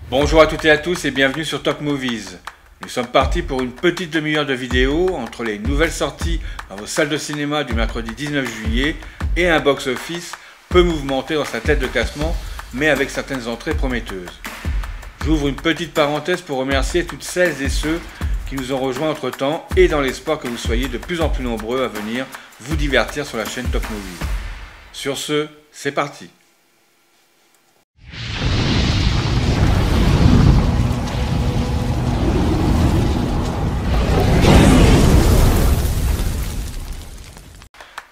Bonjour à toutes et à tous et bienvenue sur Top Movies. Nous sommes partis pour une petite demi-heure de vidéo entre les nouvelles sorties dans vos salles de cinéma du mercredi 19 juillet et un box-office peu mouvementé dans sa tête de classement, mais avec certaines entrées prometteuses. J'ouvre une petite parenthèse pour remercier toutes celles et ceux qui nous ont rejoints entre temps et dans l'espoir que vous soyez de plus en plus nombreux à venir vous divertir sur la chaîne Top Movies. Sur ce, c'est parti.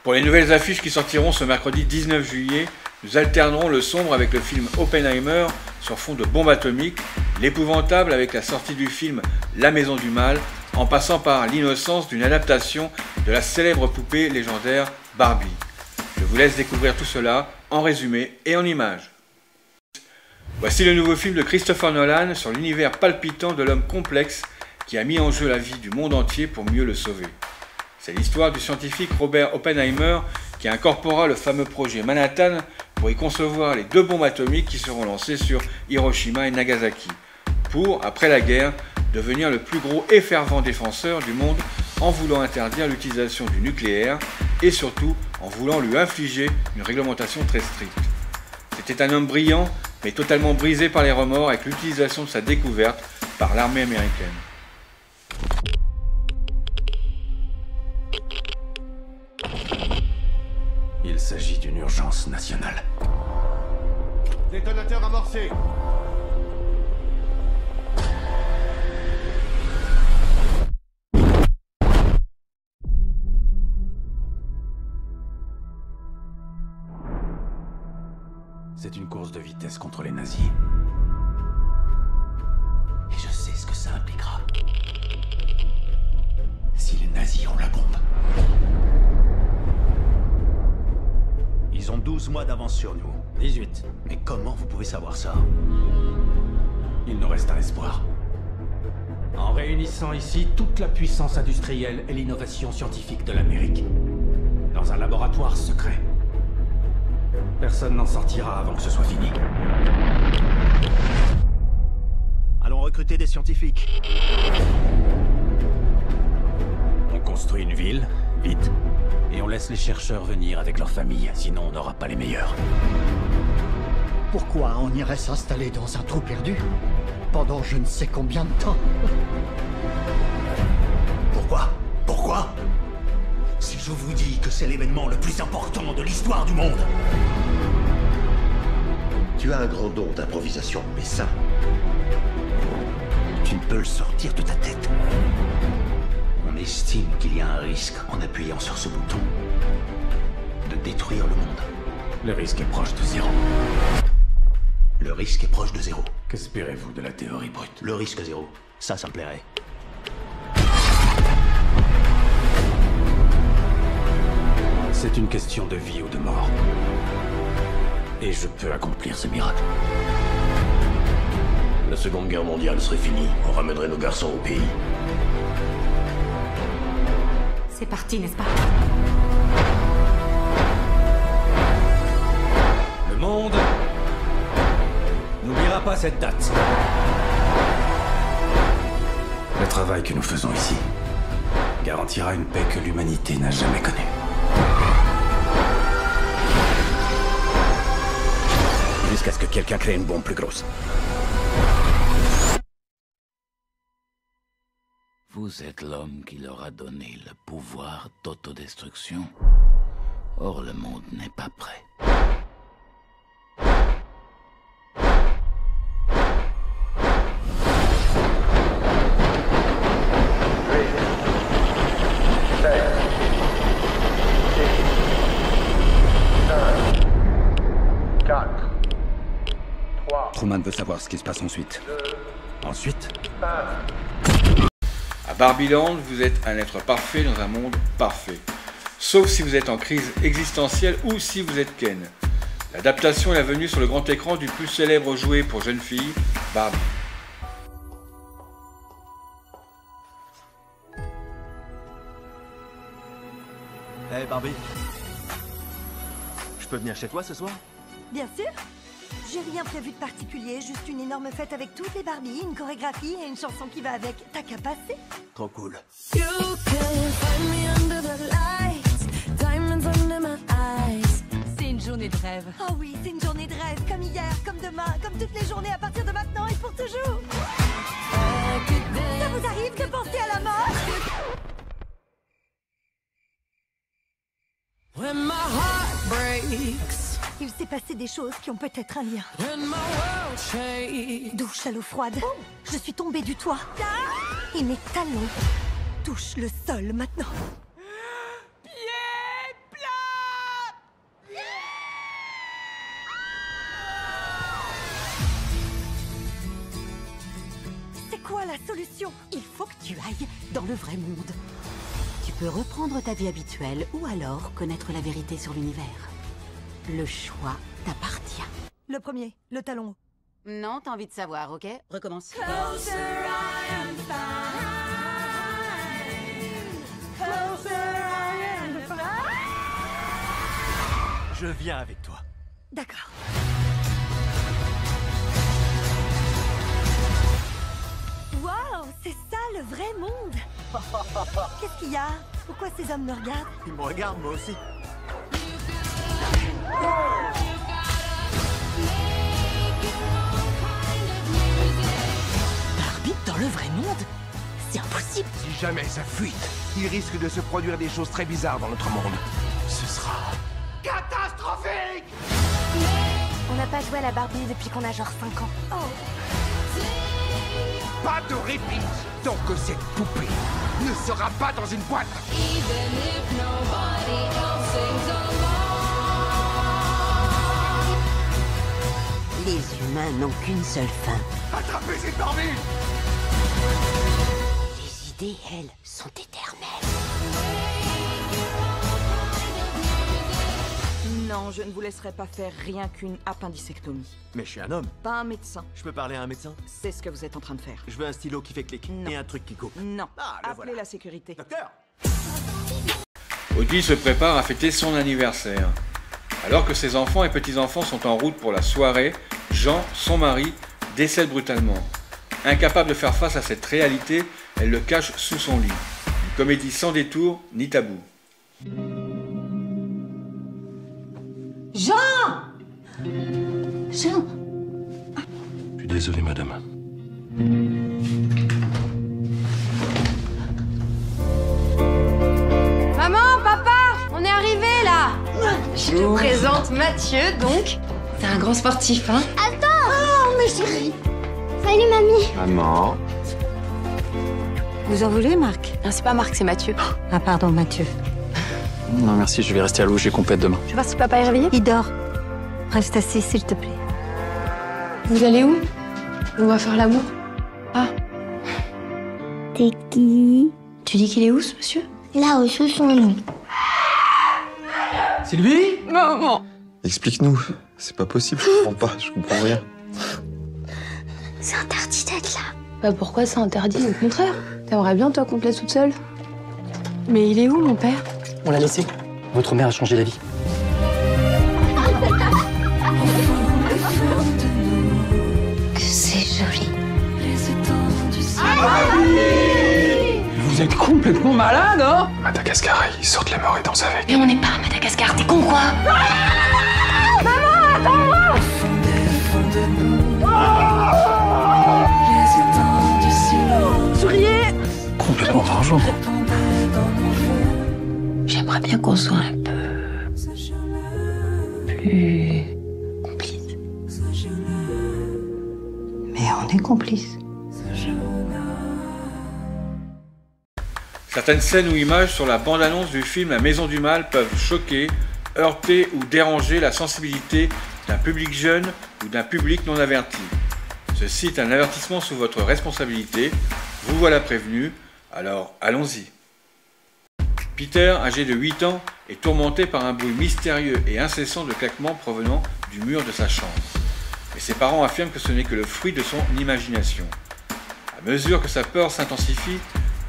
Pour les nouvelles affiches qui sortiront ce mercredi 19 juillet, nous alternerons le sombre avec le film Oppenheimer sur fond de bombe atomique, l'épouvantable avec la sortie du film La Maison du Mal, en passant par l'innocence d'une adaptation de la célèbre poupée légendaire Barbie. Je vous laisse découvrir tout cela en résumé et en images. Voici le nouveau film de Christopher Nolan sur l'univers palpitant de l'homme complexe qui a mis en jeu la vie du monde entier pour mieux le sauver. C'est l'histoire du scientifique Robert Oppenheimer qui incorpora le fameux projet Manhattan pour y concevoir les deux bombes atomiques qui seront lancées sur Hiroshima et Nagasaki, pour, après la guerre, devenir le plus gros et fervent défenseur du monde en voulant interdire l'utilisation du nucléaire et surtout en voulant lui infliger une réglementation très stricte. C'était un homme brillant mais totalement brisé par les remords avec l'utilisation de sa découverte par l'armée américaine. Il s'agit d'une urgence nationale. Détonateur amorcé. C'est une course de vitesse contre les nazis. Et je sais ce que ça impliquera. Si les nazis ont la bombe. Ils ont 12 mois d'avance sur nous. 18. Mais comment vous pouvez savoir ça? Il nous reste un espoir. En réunissant ici toute la puissance industrielle et l'innovation scientifique de l'Amérique. Dans un laboratoire secret. Personne n'en sortira avant que ce soit fini. Allons recruter des scientifiques. On construit une ville, vite. Et on laisse les chercheurs venir avec leurs familles, sinon on n'aura pas les meilleurs. Pourquoi on irait s'installer dans un trou perdu pendant je ne sais combien de temps? Pourquoi? Si je vous dis que c'est l'événement le plus important de l'histoire du monde. Tu as un grand don d'improvisation, mais ça... Tu ne peux le sortir de ta tête. On estime qu'il y a un risque en appuyant sur ce bouton de détruire le monde. Le risque est proche de zéro. Le risque est proche de zéro. Qu'espérez-vous de la théorie brute? Le risque zéro. Ça me plairait. C'est une question de vie ou de mort. Et je peux accomplir ce miracle. La Seconde Guerre mondiale serait finie. On ramènerait nos garçons au pays. C'est parti, n'est-ce pas? Le monde n'oubliera pas cette date. Le travail que nous faisons ici garantira une paix que l'humanité n'a jamais connue. Jusqu'à ce que quelqu'un crée une bombe plus grosse. Vous êtes l'homme qui leur a donné le pouvoir d'autodestruction. Or, le monde n'est pas prêt. Truman veut savoir ce qui se passe ensuite. Ensuite? À Barbieland, vous êtes un être parfait dans un monde parfait. Sauf si vous êtes en crise existentielle ou si vous êtes Ken. L'adaptation est la venue sur le grand écran du plus célèbre jouet pour jeunes filles, Barbie. Hey Barbie. Je peux venir chez toi ce soir? Bien sûr. J'ai rien prévu de particulier, juste une énorme fête avec toutes les Barbies, une chorégraphie et une chanson qui va avec. T'as qu'à passer. Trop cool. C'est une journée de rêve. Oh oui, c'est une journée de rêve, comme hier, comme demain, comme toutes les journées à partir de maintenant et pour toujours. Ça vous arrive de penser à la mort? When my heart breaks, Il s'est passé des choses qui ont peut-être un lien. when my world shakes. Douche à l'eau froide. Je suis tombée du toit. Et mes talons touchent le sol maintenant. C'est quoi la solution? Il faut que tu ailles dans le vrai monde. Tu peux reprendre ta vie habituelle ou alors connaître la vérité sur l'univers. Le choix t'appartient. Le premier, le talon haut. Non, t'as envie de savoir, ok? Recommence. Je viens avec toi. D'accord. Waouh, c'est ça le vrai monde. Qu'est-ce qu'il y a? Pourquoi ces hommes me regardent? Il me regarde, moi aussi. Barbie dans le vrai monde? C'est impossible. Si jamais ça fuite, il risque de se produire des choses très bizarres dans notre monde. Ce sera catastrophique! On n'a pas joué à la Barbie depuis qu'on a genre 5 ans. Pas de répit tant que cette poupée ne sera pas dans une boîte. Les humains n'ont qu'une seule fin. Attrapez cette Barbie! Les idées, elles, sont éternelles. Non, je ne vous laisserai pas faire rien qu'une appendicectomie. Mais je suis un homme. Pas un médecin. Je peux parler à un médecin? C'est ce que vous êtes en train de faire. Je veux un stylo qui fait clic Non. et un truc qui coupe. Non. Ah, le Appelez voilà. la sécurité. Docteur! Audie se prépare à fêter son anniversaire. Alors que ses enfants et petits-enfants sont en route pour la soirée, Jean, son mari, décède brutalement. Incapable de faire face à cette réalité, elle le cache sous son lit. Une comédie sans détour ni tabou. Jean! Jean! Je suis désolé, madame. Maman, papa, on est arrivé là. Je te présente Mathieu, donc. C'est un grand sportif, hein. Oh, mes chéris. Salut, mamie. Maman. Vous en voulez, Marc? C'est pas Marc, c'est Mathieu. Ah, pardon, Mathieu. Non, merci, je vais rester à l'eau, j'ai compète demain. Je vais voir si papa est réveillé. Il dort. Reste assis, s'il te plaît. Vous allez où? On va faire l'amour. Ah. T'es qui? Tu dis qu'il est où, ce monsieur? Là, sous son nom. C'est lui? Maman. Explique-nous, c'est pas possible, je comprends pas, je comprends rien. C'est interdit d'être là. Bah pourquoi c'est interdit? Au contraire. T'aimerais bien, toi, qu'on te laisse toute seule? Mais il est où, mon père? On l'a laissé. Votre mère a changé la vie. Que c'est joli. Vous êtes complètement malade, hein? Madagascar, ils sortent les morts et dansent avec. Mais on n'est pas à Madagascar, t'es con quoi? Complètement vengeant. J'aimerais bien qu'on soit un peu plus complices. Mais on est complices. Certaines scènes ou images sur la bande-annonce du film La Maison du Mal peuvent choquer, heurter ou déranger la sensibilité d'un public jeune ou d'un public non averti. Ceci est un avertissement sous votre responsabilité. Vous voilà prévenu, alors allons-y. Peter, âgé de 8 ans, est tourmenté par un bruit mystérieux et incessant de claquements provenant du mur de sa chambre. Mais ses parents affirment que ce n'est que le fruit de son imagination. À mesure que sa peur s'intensifie,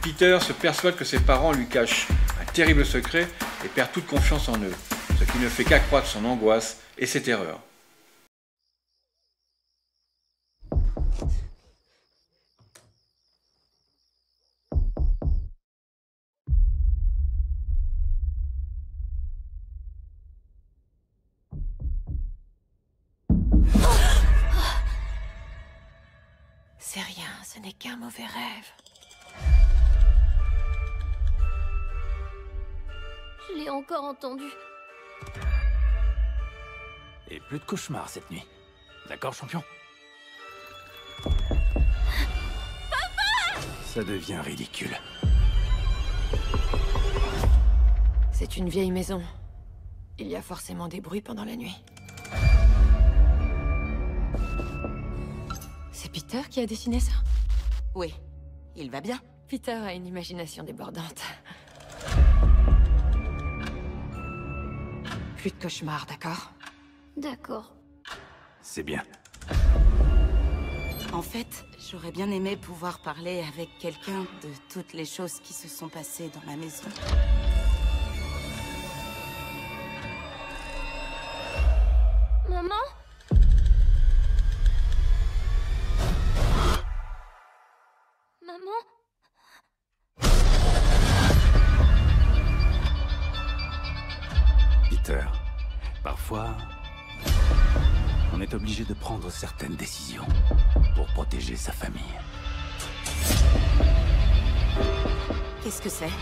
Peter se persuade que ses parents lui cachent un terrible secret et perd toute confiance en eux, ce qui ne fait qu'accroître son angoisse et ses terreurs. ce n'est qu'un mauvais rêve. Je l'ai encore entendu. Et plus de cauchemars cette nuit. D'accord, champion? Papa! Ça devient ridicule. C'est une vieille maison. Il y a forcément des bruits pendant la nuit. C'est Peter qui a dessiné ça? Oui, il va bien. Peter a une imagination débordante. Plus de cauchemars, d'accord? D'accord. C'est bien. En fait, j'aurais bien aimé pouvoir parler avec quelqu'un de toutes les choses qui se sont passées dans la maison. Maman? Maman? Peter, parfois, on est obligé de prendre certaines décisions pour protéger sa famille. Qu'est-ce que c'est?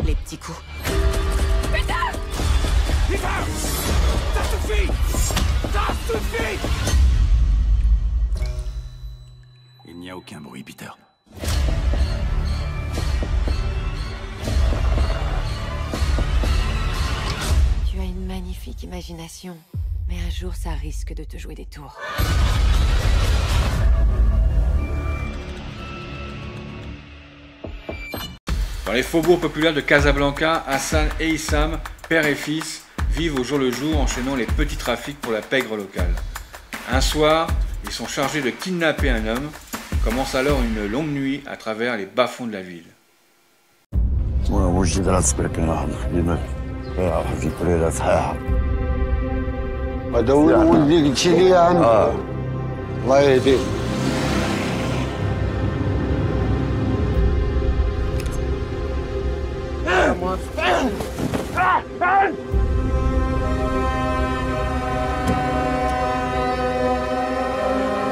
Les petits coups. Peter! Peter! Ça suffit! Ça suffit! Il n'y a aucun bruit, Peter. Tu as une magnifique imagination, mais un jour ça risque de te jouer des tours. Dans les faubourgs populaires de Casablanca, Hassan et Issam, père et fils, vivent au jour le jour, enchaînant les petits trafics pour la pègre locale. Un soir, ils sont chargés de kidnapper un homme. Commence alors une longue nuit à travers les bas-fonds de la ville.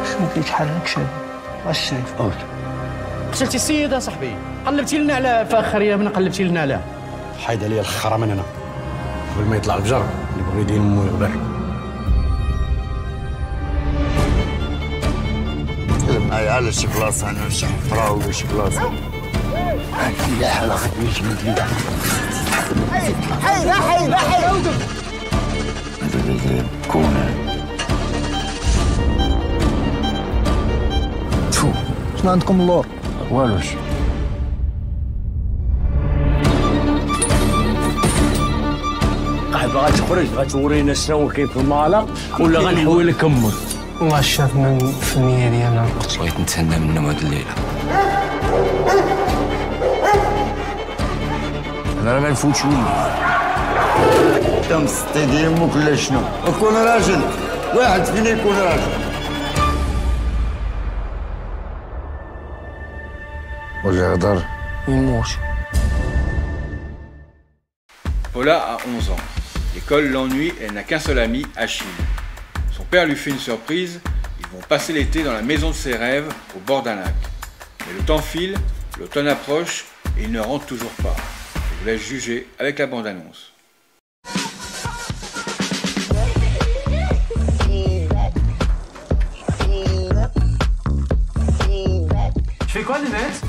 شنو كيتحرك شنو؟ واش شايف؟ قتلتي السيد صاحبي، قلبتي لنا على فاخر يا من قلبتي لنا عليه. حيد عليا الخرا من هنا قبل ما يطلع الفجر اللي بغى يدير مو يغبر. تكلم معايا على شي بلاصه انا شي حفره ولا شي بلاصه. لا حلا خديت من كذا. حي لا حي لا حي. هذا كون شنو عندكم اللور؟ والوش. باغا تخرج غتورينا شنو كاين في المالا ولا غنحوي لك امك؟ والله شاف من الفنيه ديالنا القتل. بغيت نتهنى منهم هاد الليله. انا ما نفوتش وين. انت مسطي ديال امك ولا شنو؟ كون راجل، واحد فينا يكون راجل. Paula a 11 ans. L'école l'ennuie et elle n'a qu'un seul ami, Achille. Son père lui fait une surprise, ils vont passer l'été dans la maison de ses rêves, au bord d'un lac. Mais le temps file, l'automne approche et il ne rentre toujours pas. Je vous laisse juger avec la bande-annonce. Tu fais quoi, Nénette?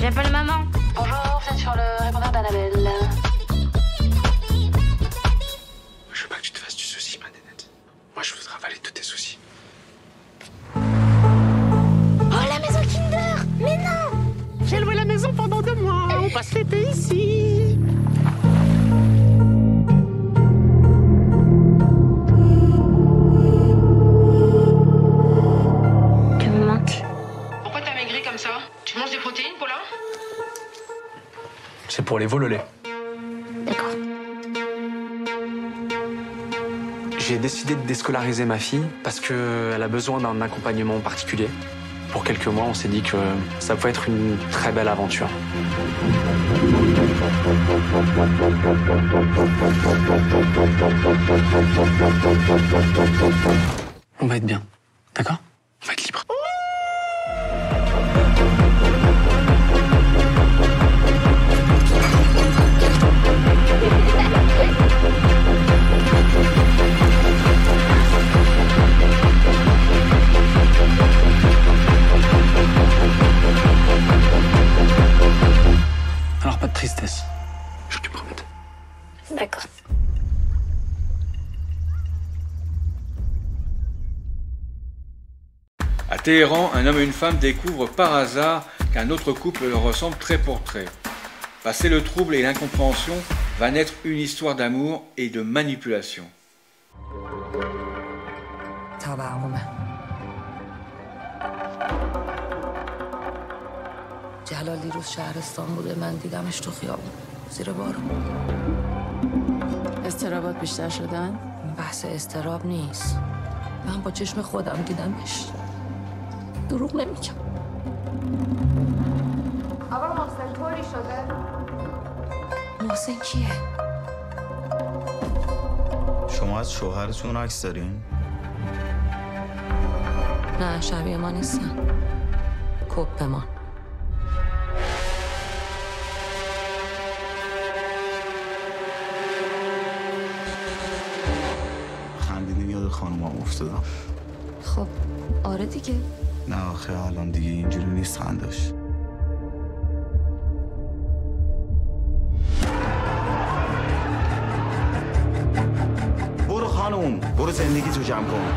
J'appelle maman. Bonjour, vous êtes sur le répondeur d'Annabelle. Je veux pas que tu te fasses du souci, ma nénette. Moi, je voudrais avaler tous tes soucis. Oh, la maison Kinder! Mais non! J'ai loué la maison pendant 2 mois. On passe l'été ici. Tu me manques. Pourquoi t'as maigri comme ça? Tu manges des protéines, Paula? C'est pour les veaux le lait. D'accord. J'ai décidé de déscolariser ma fille parce qu'elle a besoin d'un accompagnement particulier. Pour quelques mois, on s'est dit que ça pouvait être une très belle aventure. On va être bien, d'accord? On va être libre. À Téhéran, un homme et une femme découvrent par hasard qu'un autre couple leur ressemble trait pour trait. Passé le trouble et l'incompréhension, va naître une histoire d'amour et de manipulation. جلال دیروز شهرستان بوده من دیدمش تو خیابون زیر بارون. اضطرابات بیشتر شدن؟ بحث اضطراب نیست. من با چشم خودم دیدمش. دروغ نمیگم. آقا محسن طوری شده؟ محسن کیه؟ شما از شوهرتون عکس دارین؟ نه شبیه ما نیستن. کپ ما. خندیدین یاد خانومم افتادم. خب آره دیگه. نه آخه الان دیگه اینجوری نیست خندش. برو خانوم، برو زندگی تو جمع کن.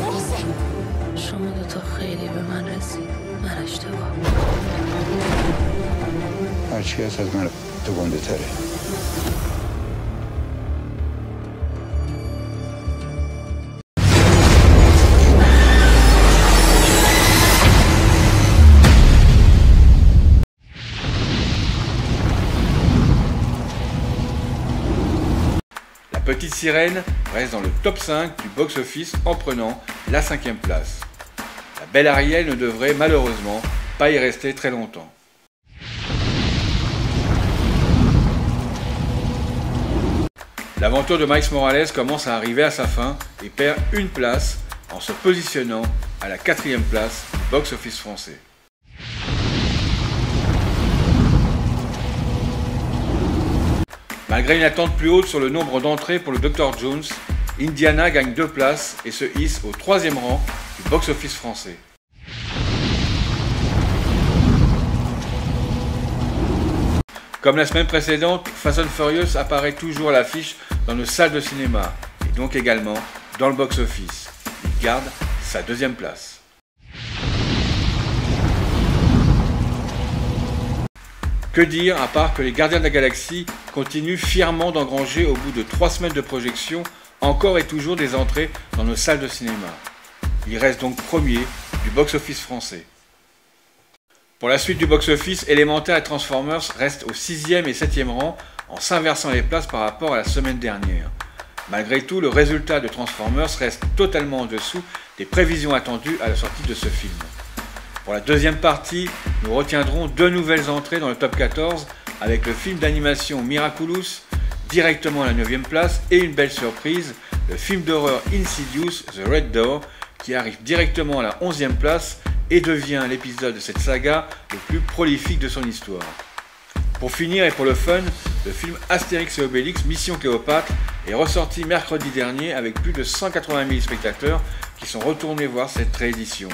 محسن شما دوتا خیلی به من رسید. من اشتباه. هرچی هست از من تو گنده تره. La Petite Sirène reste dans le top 5 du box-office en prenant la 5e place. La Belle Ariel ne devrait malheureusement pas y rester très longtemps. L'aventure de Miles Morales commence à arriver à sa fin et perd une place en se positionnant à la 4e place du box-office français. Malgré une attente plus haute sur le nombre d'entrées pour le Dr Jones, Indiana gagne 2 places et se hisse au 3e rang du box-office français. Comme la semaine précédente, Fast and Furious apparaît toujours à l'affiche dans nos salles de cinéma et donc également dans le box-office. Il garde sa 2e place. Que dire à part que les Gardiens de la Galaxie continuent fièrement d'engranger au bout de 3 semaines de projection encore et toujours des entrées dans nos salles de cinéma. Il reste donc premier du box-office français. Pour la suite du box-office, Élémentaire et Transformers restent au 6e et 7e rang en s'inversant les places par rapport à la semaine dernière. Malgré tout, le résultat de Transformers reste totalement en dessous des prévisions attendues à la sortie de ce film. Pour la deuxième partie, nous retiendrons 2 nouvelles entrées dans le top 14 avec le film d'animation Miraculous, directement à la 9e place, et une belle surprise, le film d'horreur Insidious, The Red Door, qui arrive directement à la 11e place et devient l'épisode de cette saga le plus prolifique de son histoire. Pour finir et pour le fun, le film Astérix et Obélix Mission Cléopâtre est ressorti mercredi dernier avec plus de 180 000 spectateurs qui sont retournés voir cette réédition.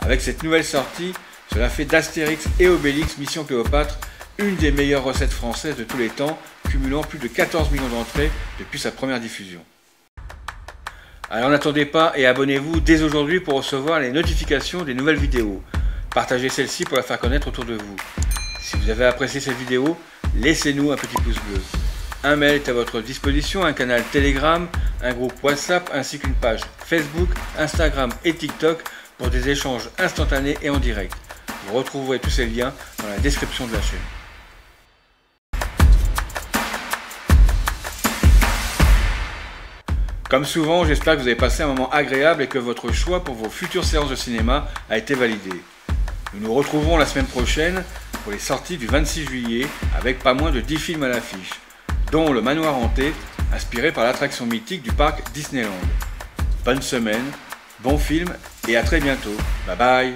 Avec cette nouvelle sortie, cela fait d'Astérix et Obélix Mission Cléopâtre une des meilleures recettes françaises de tous les temps, cumulant plus de 14 millions d'entrées depuis sa première diffusion. Alors n'attendez pas et abonnez-vous dès aujourd'hui pour recevoir les notifications des nouvelles vidéos. Partagez celle-ci pour la faire connaître autour de vous. Si vous avez apprécié cette vidéo, laissez-nous un petit pouce bleu. Un mail est à votre disposition, un canal Telegram, un groupe WhatsApp ainsi qu'une page Facebook, Instagram et TikTok pour des échanges instantanés et en direct. Vous retrouverez tous ces liens dans la description de la chaîne. Comme souvent, j'espère que vous avez passé un moment agréable et que votre choix pour vos futures séances de cinéma a été validé. Nous nous retrouverons la semaine prochaine pour les sorties du 26 juillet avec pas moins de 10 films à l'affiche, dont Le Manoir Hanté, inspiré par l'attraction mythique du parc Disneyland. Bonne semaine, bon film et à très bientôt. Bye bye.